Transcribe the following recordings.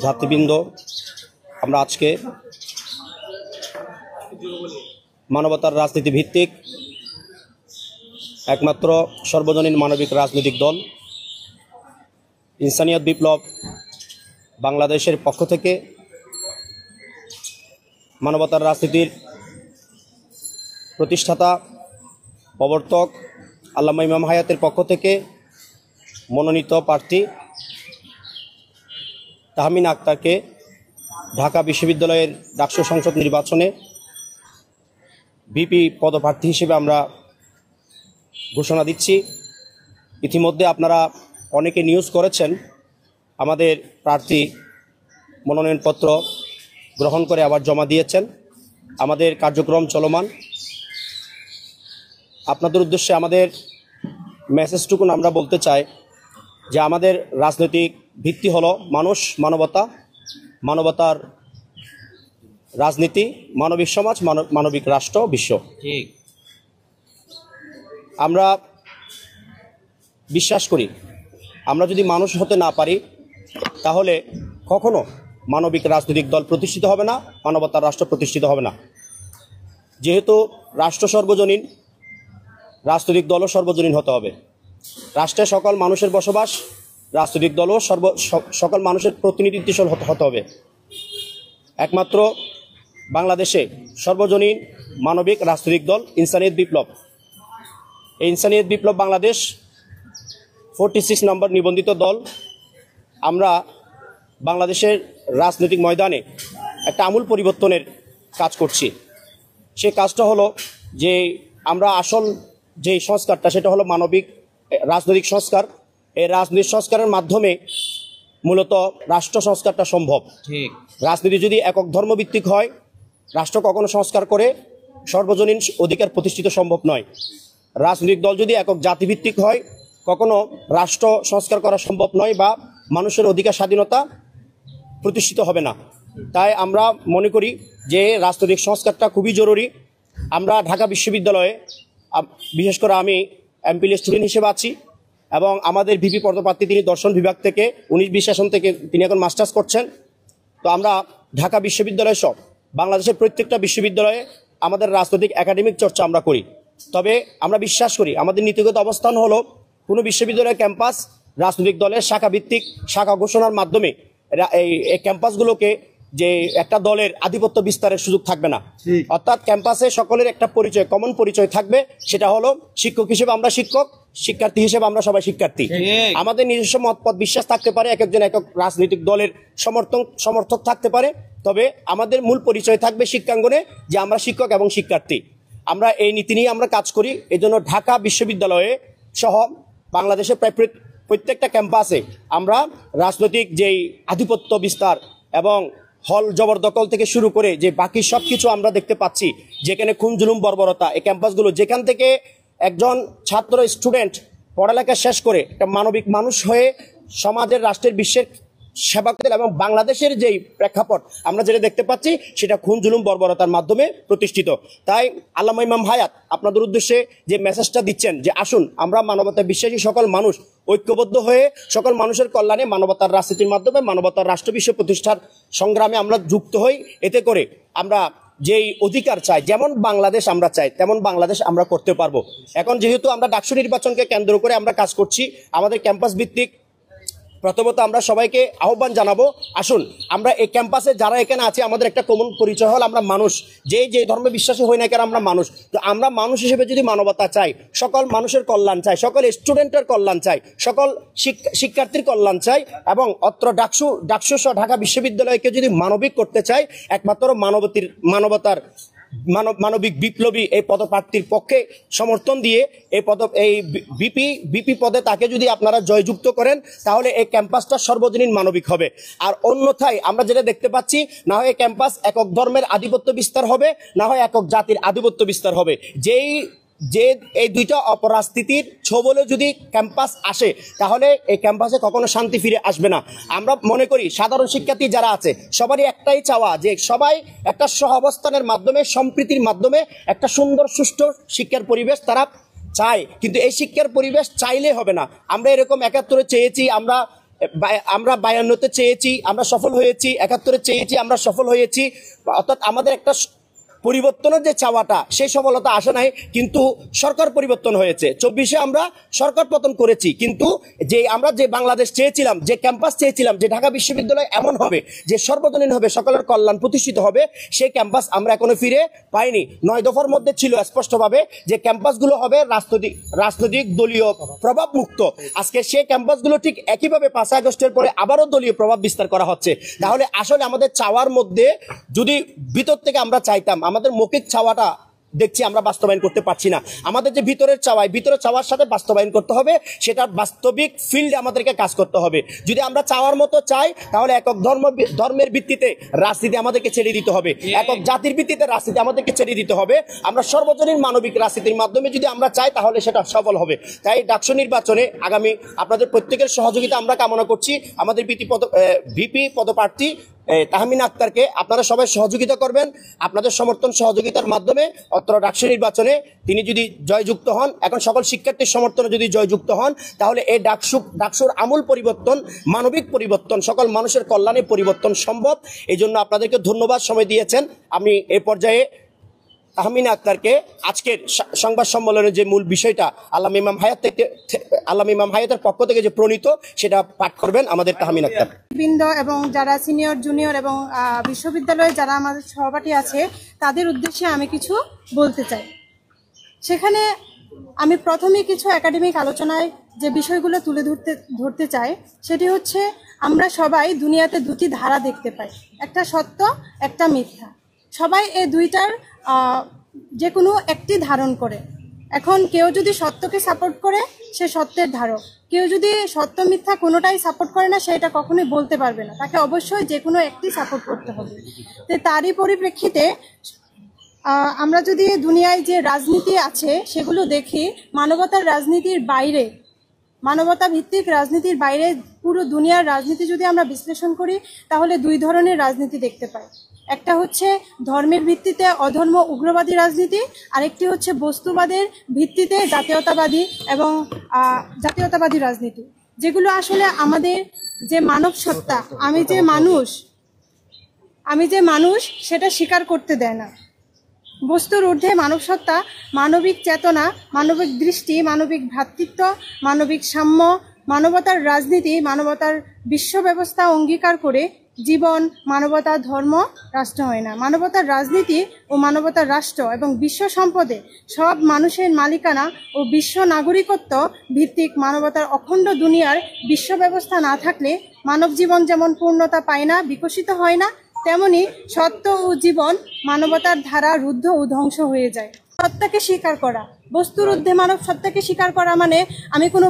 জাতিবৃন্দ, আমরা আজকে মানবতার রাজনীতি ভিত্তিক একমাত্র সর্বজনীন মানবিক রাজনৈতিক দল ইনসানিয়ত বিপ্লব বাংলাদেশের পক্ষ থেকে মানবতার রাজনীতির প্রতিষ্ঠাতা প্রবর্তক আল্লামা ইমাম হায়াতের পক্ষ থেকে মনোনীত প্রার্থী তাহমিনা আক্তারকে ঢাকা বিশ্ববিদ্যালয়ের ডাকসু সংসদ নির্বাচনে ভিপি পদপ্রার্থী হিসেবে আমরা ঘোষণা দিচ্ছি। ইতিমধ্যে আপনারা অনেকে নিউজ করেছেন, আমাদের প্রার্থী মনোনয়নপত্র গ্রহণ করে আবার জমা দিয়েছেন। আমাদের কার্যক্রম চলমান। আপনাদের উদ্দেশ্যে আমাদের মেসেজটুকুন আমরা বলতে চাই যে আমাদের রাজনৈতিক ভিত্তি হলো মানুষ, মানবতা, মানবতার রাজনীতি, মানবিক সমাজ, মানবিক রাষ্ট্র, বিশ্ব। ঠিক। আমরা বিশ্বাস করি আমরা যদি মানুষ হতে না পারি তাহলে কখনো মানবিক রাজনৈতিক দল প্রতিষ্ঠিত হবে না, মানবতার রাষ্ট্র প্রতিষ্ঠিত হবে না। যেহেতু রাষ্ট্র সর্বজনীন, রাজনৈতিক দলও সর্বজনীন হতে হবে। রাষ্ট্রে সকল মানুষের বসবাস, রাজনৈতিক দলও সকল মানুষের প্রতিনিধিত্বশীল হতে হবে। একমাত্র বাংলাদেশে সর্বজনীন মানবিক রাজনৈতিক দল ইনসানিয়ত বিপ্লব। এই ইনসানিয়ত বিপ্লব বাংলাদেশ 46 নম্বর নিবন্ধিত দল। আমরা বাংলাদেশের রাজনৈতিক ময়দানে একটা আমূল পরিবর্তনের কাজ করছি। সে কাজটা হলো যে আমরা আসল যে সংস্কারটা, সেটা হলো মানবিক রাজনৈতিক সংস্কার। এই রাজনৈতিক সংস্কারের মাধ্যমে মূলত রাষ্ট্র সংস্কারটা সম্ভব। ঠিক। রাজনীতি যদি একক ধর্মভিত্তিক হয়, রাষ্ট্র কখনো সংস্কার করে সর্বজনীন অধিকার প্রতিষ্ঠিত সম্ভব নয়। রাজনৈতিক দল যদি একক জাতিভিত্তিক হয়, কখনো রাষ্ট্র সংস্কার করা সম্ভব নয় বা মানুষের অধিকার স্বাধীনতা প্রতিষ্ঠিত হবে না। তাই আমরা মনে করি যে রাজনৈতিক সংস্কারটা খুবই জরুরি। আমরা ঢাকা বিশ্ববিদ্যালয়ে, বিশেষ করে আমি এমপিএল স্টুডেন্ট হিসেবে আছি এবং আমাদের ভিপি পদপ্রার্থী তিনি দর্শন বিভাগ থেকে 19-20 সেশন থেকে তিনি এখন মাস্টার্স করছেন। তো আমরা ঢাকা বিশ্ববিদ্যালয় সব বাংলাদেশের প্রত্যেকটা বিশ্ববিদ্যালয়ে আমাদের রাজনৈতিক একাডেমিক চর্চা আমরা করি। তবে আমরা বিশ্বাস করি আমাদের নীতিগত অবস্থান হলো কোনো বিশ্ববিদ্যালয়ের ক্যাম্পাস রাজনৈতিক দলের শাখা ভিত্তিক শাখা ঘোষণার মাধ্যমে এই ক্যাম্পাসগুলোকে যে একটা দলের আধিপত্য বিস্তারের সুযোগ থাকবে না। অর্থাৎ ক্যাম্পাসে সকলের একটা পরিচয়, কমন পরিচয় থাকবে। সেটা হলো শিক্ষক হিসেবে আমরা শিক্ষক, শিক্ষার্থী হিসেবে আমরা সবাই শিক্ষার্থী। আমাদের নিজস্ব মতপথ বিশ্বাস থাকতে পারে, এক একজন একক রাজনৈতিক দলের সমর্থক থাকতে পারে, তবে আমাদের মূল পরিচয় থাকবে শিক্ষাঙ্গনে যে আমরা শিক্ষক এবং শিক্ষার্থী। আমরা এই নীতি নিয়ে আমরা কাজ করি। এই জন্য ঢাকা বিশ্ববিদ্যালয়ে সহ বাংলাদেশের প্রায় প্রত্যেকটা ক্যাম্পাসে আমরা রাজনৈতিক যেই আধিপত্য বিস্তার এবং হল জবরদখল থেকে শুরু করে যে বাকি সব কিছু আমরা দেখতে পাচ্ছি, যেখানে খুন জুলুম বর্বরতা, এই ক্যাম্পাসগুলো যেখান থেকে একজন ছাত্র স্টুডেন্ট পড়ালেখা শেষ করে একটা মানবিক মানুষ হয়ে সমাজের, রাষ্ট্রের, বিশ্বের সেবা করতে, এবং বাংলাদেশের যেই প্রেক্ষাপট আমরা যেটা দেখতে পাচ্ছি সেটা খুন জুলুম বর্বরতার মাধ্যমে প্রতিষ্ঠিত। তাই আল্লামা ইমাম হায়াত আপনাদের উদ্দেশ্যে যে মেসেজটা দিচ্ছেন যে আসুন আমরা মানবতা বিশ্বাসী সকল মানুষ ঐক্যবদ্ধ হয়ে সকল মানুষের কল্যাণে মানবতার রাজনীতির মাধ্যমে মানবতার রাষ্ট্রবিশ্ব প্রতিষ্ঠার সংগ্রামে আমরা যুক্ত হই। এতে করে আমরা যেই অধিকার চাই, যেমন বাংলাদেশ আমরা চাই তেমন বাংলাদেশ আমরা করতে পারবো। এখন যেহেতু আমরা ডাকসু নির্বাচনকে কেন্দ্র করে আমরা কাজ করছি, আমাদের ক্যাম্পাস ভিত্তিক প্রথমত আমরা সবাইকে আহ্বান জানাবো, আসুন আমরা এই ক্যাম্পাসে যারা এখানে আছে আমাদের একটা কমন পরিচয় হল আমরা মানুষ। যে ধর্মে বিশ্বাসী হই না কেন আমরা মানুষ। তো আমরা মানুষ হিসেবে যদি মানবতা চাই, সকল মানুষের কল্যাণ চাই, সকল স্টুডেন্টের কল্যাণ চাই, সকল শিক্ষার্থীর কল্যাণ চাই, এবং অত্র ডাকসু সহ ঢাকা বিশ্ববিদ্যালয়কে যদি মানবিক করতে চাই, একমাত্র মানবিক বিপ্লবী এই পদপ্রার্থীর পক্ষে সমর্থন দিয়ে এই বিপি পদে তাকে যদি আপনারা জয়যুক্ত করেন, তাহলে এই ক্যাম্পাসটা সর্বজনীন মানবিক হবে। আর অন্যথায় আমরা যেটা দেখতে পাচ্ছি, না হয় ক্যাম্পাস একক ধর্মের আধিপত্য বিস্তার হবে, না হয় একক জাতির আধিপত্য বিস্তার হবে। যে এই দুইটা অপরাজনীতির ছবলে যদি ক্যাম্পাস আসে, তাহলে এই ক্যাম্পাসে কখনো শান্তি ফিরে আসবে না। আমরা মনে করি সাধারণ শিক্ষার্থী যারা আছে সবারই একটাই চাওয়া যে সবাই একটা সহাবস্থানের মাধ্যমে, সম্প্রীতির মাধ্যমে একটা সুন্দর সুষ্ঠু শিক্ষার পরিবেশ তারা চায়। কিন্তু এই শিক্ষার পরিবেশ চাইলে হবে না। আমরা এরকম 71 চেয়েছি, আমরা আমরা 52-তে চেয়েছি, আমরা সফল হয়েছি, 71-এ চেয়েছি, আমরা সফল হয়েছি। অর্থাৎ আমাদের একটা পরিবর্তনের যে চাওয়াটা, সেই সফলতা আসে নাই, কিন্তু সরকার পরিবর্তন হয়েছে। 24-এ আমরা সরকার পতন করেছি, কিন্তু আমরা যে বাংলাদেশ চেয়েছিলাম, যে ক্যাম্পাস চেয়েছিলাম, যে ঢাকা বিশ্ববিদ্যালয় এমন হবে যে সর্বজনীন হবে, সকলের কল্যাণ প্রতিষ্ঠিত হবে, সেই ক্যাম্পাস আমরা এখনো ফিরে পাইনি। 9 দফার মধ্যে ছিল স্পষ্টভাবে যে ক্যাম্পাসগুলো হবে রাজনৈতিক দলীয় প্রভাব মুক্ত। আজকে সেই ক্যাম্পাসগুলো ঠিক একইভাবে 5 আগস্টের পরে আবারও দলীয় প্রভাব বিস্তার করা হচ্ছে। তাহলে আসলে আমাদের চাওয়ার মধ্যে যদি ভিতর থেকে আমরা চাইতাম, আমাদের মৌখিক চাওয়াটা দেখছি আমরা বাস্তবায়ন করতে পারছি না। আমাদের যে ভিতরের চাওয়ার সাথে বাস্তবায়ন করতে হবে, সেটা বাস্তবিক ফিল্ডে আমাদেরকে কাজ করতে হবে। যদি আমরা চাওয়ার মতো চাই, তাহলে একক ধর্মের ভিত্তিতে রাজনীতি আমাদেরকে ছেড়ে দিতে হবে, একক জাতির ভিত্তিতে রাজনীতি আমাদেরকে ছেড়ে দিতে হবে। আমরা সর্বজনীন মানবিক রাজনীতির মাধ্যমে যদি আমরা চাই, তাহলে সেটা সফল হবে। তাই ডাকসু নির্বাচনে আগামী আপনাদের প্রত্যেকের সহযোগিতা আমরা কামনা করছি। আমাদের ভিপি পদপ্রার্থী তাহমিনা আক্তারকে আপনারা সবাই সহযোগিতা করবেন। আপনাদের সমর্থন সহযোগিতার মাধ্যমে অত্র ডাকসু নির্বাচনে তিনি যদি জয়যুক্ত হন, এখন সকল শিক্ষার্থীর সমর্থনে যদি জয়যুক্ত হন, তাহলে এই ডাকসুর আমূল পরিবর্তন, মানবিক পরিবর্তন, সকল মানুষের কল্যাণে পরিবর্তন সম্ভব। এই জন্য আপনাদেরকে ধন্যবাদ, সময় দিয়েছেন। আমি এই পর্যায়ে তাহমিনা আক্তারকে আজকের সংবাদ সম্মেলনের যে মূল বিষয়টা আল্লামা ইমাম হায়াতের পক্ষ থেকে যে প্রণীত, সেটা পাঠ করবেন আমাদের তাহমিনা আক্তার। বৃন্দ এবং যারা সিনিয়র জুনিয়র এবং বিশ্ববিদ্যালয়ে যারা আমাদের সহপাঠী আছে, তাদের উদ্দেশ্যে আমি কিছু বলতে চাই। সেখানে আমি প্রথমে কিছু একাডেমিক আলোচনায় যে বিষয়গুলো তুলে ধরতে চাই, সেটি হচ্ছে আমরা সবাই দুনিয়াতে দুটি ধারা দেখতে পাই, একটা সত্য, একটা মিথ্যা। সবাই এই দুইটার যে কোনো একটি ধারণ করে। এখন কেউ যদি সত্যকে সাপোর্ট করে, সে সত্যের ধারক। কেউ যদি সত্য মিথ্যা কোনোটাই সাপোর্ট করে না, সেটা কখনোই বলতে পারবে না। তাকে অবশ্যই যে কোনো একটি সাপোর্ট করতে হবে। তো তারই পরিপ্রেক্ষিতে আমরা যদি দুনিয়ায় যে রাজনীতি আছে সেগুলো দেখি, মানবতার রাজনীতির বাইরে, মানবতা ভিত্তিক রাজনীতির বাইরে পুরো দুনিয়ার রাজনীতি যদি আমরা বিশ্লেষণ করি, তাহলে দুই ধরনের রাজনীতি দেখতে পাই। একটা হচ্ছে ধর্মের ভিত্তিতে অধর্ম উগ্রবাদী রাজনীতি, আরেকটি হচ্ছে বস্তুবাদের ভিত্তিতে জাতীয়তাবাদী রাজনীতি, যেগুলো আসলে আমাদের যে মানব সত্তা, আমি যে মানুষ সেটা স্বীকার করতে দেয় না। বস্তুর ঊর্ধ্বে মানব সত্তা, মানবিক চেতনা, মানবিক দৃষ্টি, মানবিক ভ্রাতৃত্ব, মানবিক সাম্য, মানবতার রাজনীতি, মানবতার বিশ্ব ব্যবস্থা অঙ্গীকার করে জীবন, মানবতা, ধর্ম, রাষ্ট্র হয় না। মানবতার রাজনীতি ও মানবতার রাষ্ট্র এবং বিশ্ব সম্পদে সব মানুষের মালিকানা ও বিশ্ব নাগরিকত্ব ভিত্তিক মানবতার অখণ্ড দুনিয়ার বিশ্ব ব্যবস্থা না থাকলে মানব জীবন যেমন পূর্ণতা পায় না, বিকশিত হয় না, তেমনি সত্য ও জীবন মানবতার ধারা রুদ্ধ ও ধ্বংস হয়ে যায়। সত্তাকে স্বীকার করা, বস্তুর ঊর্ধ্বে মানব সত্তাকে স্বীকার করা মানে আমি কোনো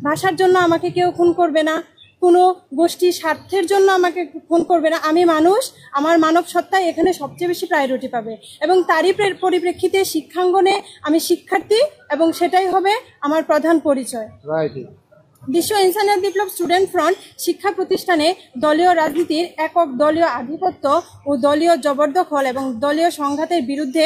ভাষার জন্য আমাকে কেউ খুন করবে না, কোনো গোষ্ঠীর স্বার্থের জন্য আমাকে খুন করবে না। আমি মানুষ, আমার মানব সত্তাই এখানে সবচেয়ে বেশি প্রায়োরিটি পাবে। এবং তারই পরিপ্রেক্ষিতে শিক্ষাঙ্গনে আমি শিক্ষার্থী, এবং সেটাই হবে আমার প্রধান পরিচয়। বিশ্ব ইনসানিয়ত বিপ্লব স্টুডেন্ট ফ্রন্ট শিক্ষা প্রতিষ্ঠানে দলীয় রাজনীতির একক দলীয় আধিপত্য ও দলীয় জবরদখল এবং দলীয় সংঘাতের বিরুদ্ধে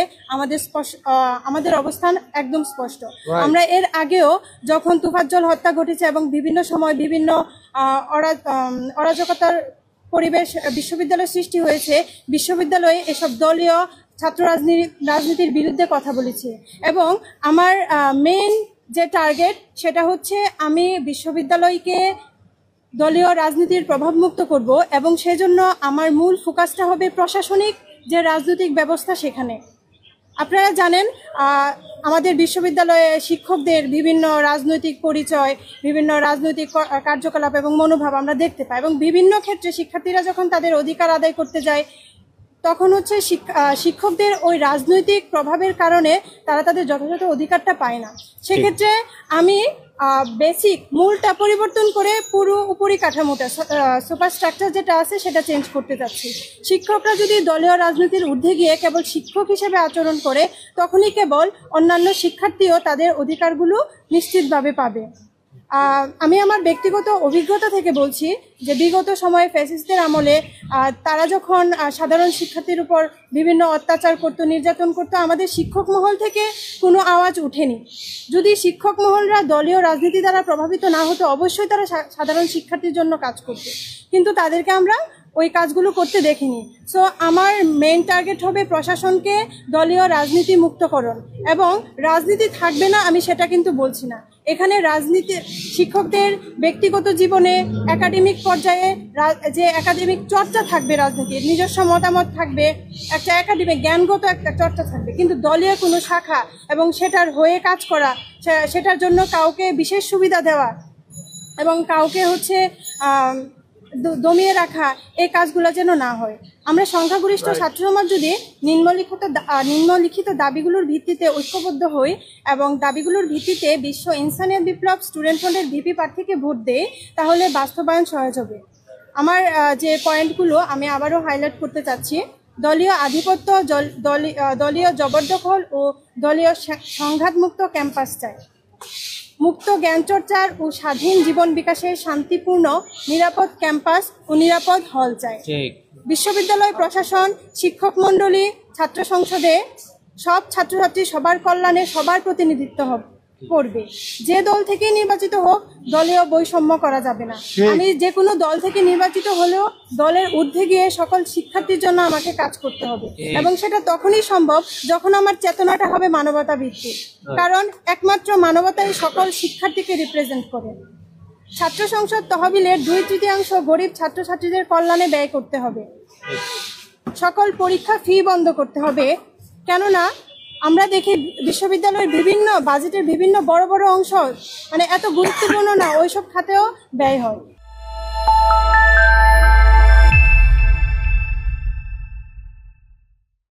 আমাদের অবস্থান একদম স্পষ্ট। আমরা এর আগেও যখন তুফাজ্জল হত্যা ঘটেছে এবং বিভিন্ন সময় বিভিন্ন অরাজকতার পরিবেশ বিশ্ববিদ্যালয় সৃষ্টি হয়েছে, বিশ্ববিদ্যালয়ে এসব দলীয় ছাত্র রাজনীতির বিরুদ্ধে কথা বলেছি। এবং আমার মেইন যে টার্গেট, সেটা হচ্ছে আমি বিশ্ববিদ্যালয়কে দলীয় রাজনীতির প্রভাবমুক্ত করব, এবং সেজন্য আমার মূল ফোকাসটা হবে প্রশাসনিক যে রাজনৈতিক ব্যবস্থা সেখানে। আপনারা জানেন আমাদের বিশ্ববিদ্যালয়ে শিক্ষকদের বিভিন্ন রাজনৈতিক পরিচয়, বিভিন্ন রাজনৈতিক কার্যকলাপ এবং মনোভাব আমরা দেখতে পাই, এবং বিভিন্ন ক্ষেত্রে শিক্ষার্থীরা যখন তাদের অধিকার আদায় করতে যায়, তখন হচ্ছে শিক্ষকদের ওই রাজনৈতিক প্রভাবের কারণে তারা তাদের যথাযথ অধিকারটা পায় না। সেক্ষেত্রে আমি বেসিক মূলটা পরিবর্তন করে পুরো উপরি কাঠামোটা, সুপার স্ট্রাকচার যেটা আছে সেটা চেঞ্জ করতে চাচ্ছি। শিক্ষকরা যদি দলীয় রাজনীতির ঊর্ধ্বে গিয়ে কেবল শিক্ষক হিসেবে আচরণ করে, তখনই কেবল অন্যান্য শিক্ষার্থীও তাদের অধিকারগুলো নিশ্চিতভাবে পাবে। আমি আমার ব্যক্তিগত অভিজ্ঞতা থেকে বলছি যে বিগত সময়ে ফ্যাসিস্টদের আমলে তারা যখন সাধারণ শিক্ষার্থীর উপর বিভিন্ন অত্যাচার করত, নির্যাতন করত, আমাদের শিক্ষক মহল থেকে কোনো আওয়াজ ওঠেনি। যদি শিক্ষক মহলরা দলীয় রাজনীতি দ্বারা প্রভাবিত না হতো, অবশ্যই তারা সাধারণ শিক্ষার্থীর জন্য কাজ করত, কিন্তু তাদেরকে আমরা ওই কাজগুলো করতে দেখিনি। সো আমার মেইন টার্গেট হবে প্রশাসনকে দলীয় রাজনীতি মুক্তকরণ, এবং রাজনীতি থাকবে না আমি সেটা কিন্তু বলছি না। এখানে রাজনীতি শিক্ষকদের ব্যক্তিগত জীবনে একাডেমিক পর্যায়ে যে একাডেমিক চর্চা থাকবে, রাজনীতির নিজস্ব মতামত থাকবে, একটা একাডেমিক জ্ঞানগত একটা চর্চা থাকবে, কিন্তু দলীয় কোনো শাখা এবং সেটার হয়ে কাজ করা, সেটার জন্য কাউকে বিশেষ সুবিধা দেওয়া এবং কাউকে দমিয়ে রাখা, এই কাজগুলো যেন না হয়। আমরা সংখ্যাগরিষ্ঠ ছাত্র সমাজ যদি নিম্নলিখিত দাবিগুলোর ভিত্তিতে ঐক্যবদ্ধ হই এবং দাবিগুলোর ভিত্তিতে বিশ্ব ইনসানিয়ত বিপ্লব স্টুডেন্ট ফ্রন্টের ভিপি প্রার্থীকে ভোট দেই, তাহলে বাস্তবায়ন সহজ হবে। আমার যে পয়েন্টগুলো আমি আবারও হাইলাইট করতে চাচ্ছি: দলীয় আধিপত্য, দলীয় জবরদখল ও দলীয় সংঘাতমুক্ত ক্যাম্পাস চাই। মুক্ত জ্ঞান চর্চার ও স্বাধীন জীবন বিকাশের শান্তিপূর্ণ নিরাপদ ক্যাম্পাস ও নিরাপদ হল চাই। বিশ্ববিদ্যালয় প্রশাসন, শিক্ষক মণ্ডলী, ছাত্র সংসদে সব ছাত্রছাত্রী সবার কল্যাণে সবার প্রতিনিধিত্ব করবে। যে দল থেকে নির্বাচিত হোক, দলীয় বৈষম্য করা যাবে না। আমি যে কোনো দল থেকে নির্বাচিত হলেও দলের ঊর্ধ্বে গিয়ে সকল শিক্ষার্থীর জন্য আমাকে কাজ করতে হবে, এবং সেটা তখনই সম্ভব যখন আমার চেতনাটা হবে মানবতা ভিত্তিক, কারণ একমাত্র মানবতাই সকল শিক্ষার্থীকে রিপ্রেজেন্ট করে। ছাত্র সংসদ তহবিলের 2/3 গরিব ছাত্রছাত্রীদের কল্যাণে ব্যয় করতে হবে। সকল পরীক্ষা ফি বন্ধ করতে হবে, কেননা আমরা দেখি বিশ্ববিদ্যালয়ের বিভিন্ন বাজেটের বিভিন্ন বড় বড় অংশ এত গুরুত্বপূর্ণ না, ওইসব খাতেও ব্যয় হয়।